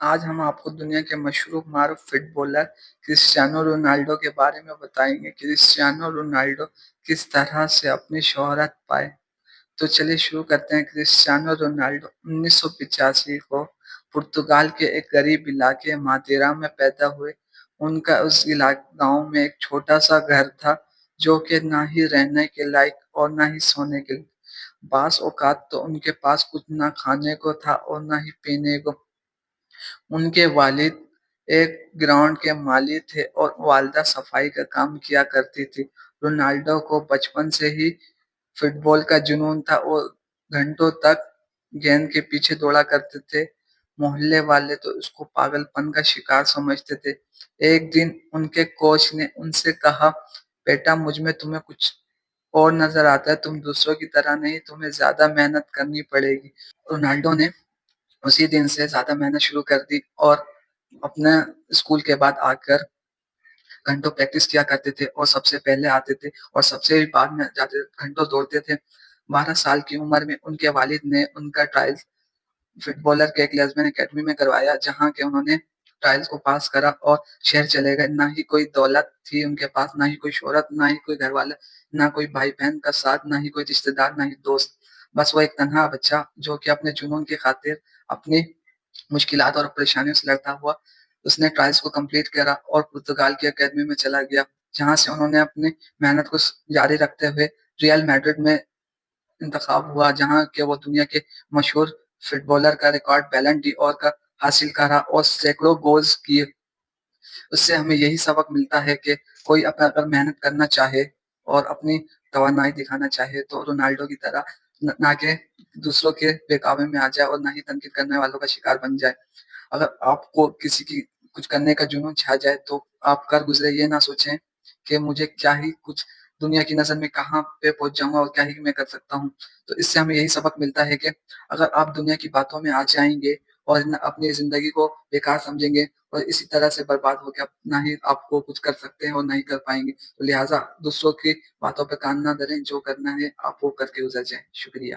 آج ہم آپ کو دنیا کے مشہور معروف فٹ بالر کرسٹیانو رونالڈو کے بارے میں بتائیں گے۔ کرسٹیانو رونالڈو کس طرح سے اپنی شہرت پائے، تو چلیے شروع کرتے ہیں۔ کرسٹیانو رونالڈو 1985 کو پرتگال کے ایک غریب علاقے مادیرا میں پیدا ہوئے۔ ان کا اس گاؤں میں ایک چھوٹا سا گھر تھا جو کہ نہ ہی رہنے کے لائق اور نہ ہی سونے کے لیے۔ بعض اوقات تو ان کے پاس کچھ نہ کھانے کو تھا اور نہ ہی پینے کو۔ ان کے والد ایک گراؤنڈ کے مالی تھے اور والدہ صفائی کا کام کیا کرتی تھی۔ رونالڈو کو بچپن سے ہی فٹ بال کا جنون تھا اور گھنٹوں تک گیند کے پیچھے دوڑا کرتے تھے۔ محلے والے تو اس کو پاگل پن کا شکار سمجھتے تھے۔ ایک دن ان کے کوچ نے ان سے کہا، بیٹا مجھ میں تمہیں کچھ اور نظر آتا ہے، تم دوسروں کی طرح نہیں، تمہیں زیادہ محنت کرنی پڑے گی۔ رونالڈو نے اسی دن سے زیادہ محنت شروع کر دی اور اپنے اسکول کے بعد آ کر گھنٹوں پریکٹس کیا کرتے تھے اور سب سے پہلے آتے تھے اور سب سے بعد میں جاتے، گھنٹوں دوڑتے تھے۔ 12 سال کی عمر میں ان کے والد نے ان کا ٹرائل فٹ بالر کے ایک لیزبین اکیڈمی میں کروایا، جہاں کے انہوں نے ٹرائلز کو پاس کرا اور شہر چلے گئے۔ نہ ہی کوئی دولت تھی ان کے پاس، نہ ہی کوئی شہرت، نہ ہی کوئی گھر والے، نہ کوئی بھائی بہن کا ساتھ، نہ ہی کوئی رشتہ دار، نہ ہی دوست۔ بس وہ ایک تنہا بچہ جو کہ اپنے جنون کی خاطر اپنی مشکلات اور پریشانیوں سے لڑتا ہوا اس نے ٹرائلز کو کمپلیٹ کرا اور پرتگال کی اکیڈمی میں چلا گیا، جہاں سے انہوں نے اپنی محنت کو جاری رکھتے ہوئے ریال میڈرڈ میں انتخاب ہوا، جہاں کہ وہ دنیا کے مشہور فٹ بالر کا ریکارڈ بیلن ڈی اور کا حاصل کرا اور سینکڑوں گولز کیے۔ اس سے ہمیں یہی سبق ملتا ہے کہ کوئی اگر محنت کرنا چاہے اور اپنی توانائی دکھانا چاہے تو رونالڈو کی طرح نہ کہ دوسروں کے بہکاوے میں آ جائے اور نہ ہی تنقید کرنے والوں کا شکار بن جائے۔ اگر آپ کو کسی کی کچھ کرنے کا جنون چھا جائے تو آپ کر گزرے یہ نہ سوچیں کہ مجھے کیا ہی کچھ دنیا کی نظر میں کہاں پہ پہنچ جاؤں گا اور کیا ہی میں کر سکتا ہوں۔ تو اس سے ہمیں یہی سبق ملتا ہے کہ اگر آپ دنیا کی باتوں میں آ جائیں گے اور اپنی زندگی کو بیکار سمجھیں گے اور اسی طرح سے برباد ہو کے نہ ہی آپ کو کچھ کر سکتے ہیں اور نہ ہی کر پائیں گے، تو لہٰذا دوسروں کی باتوں پہ کان نہ دھریں، جو کرنا ہے آپ وہ کر کے گزر جائیں۔ شکریہ۔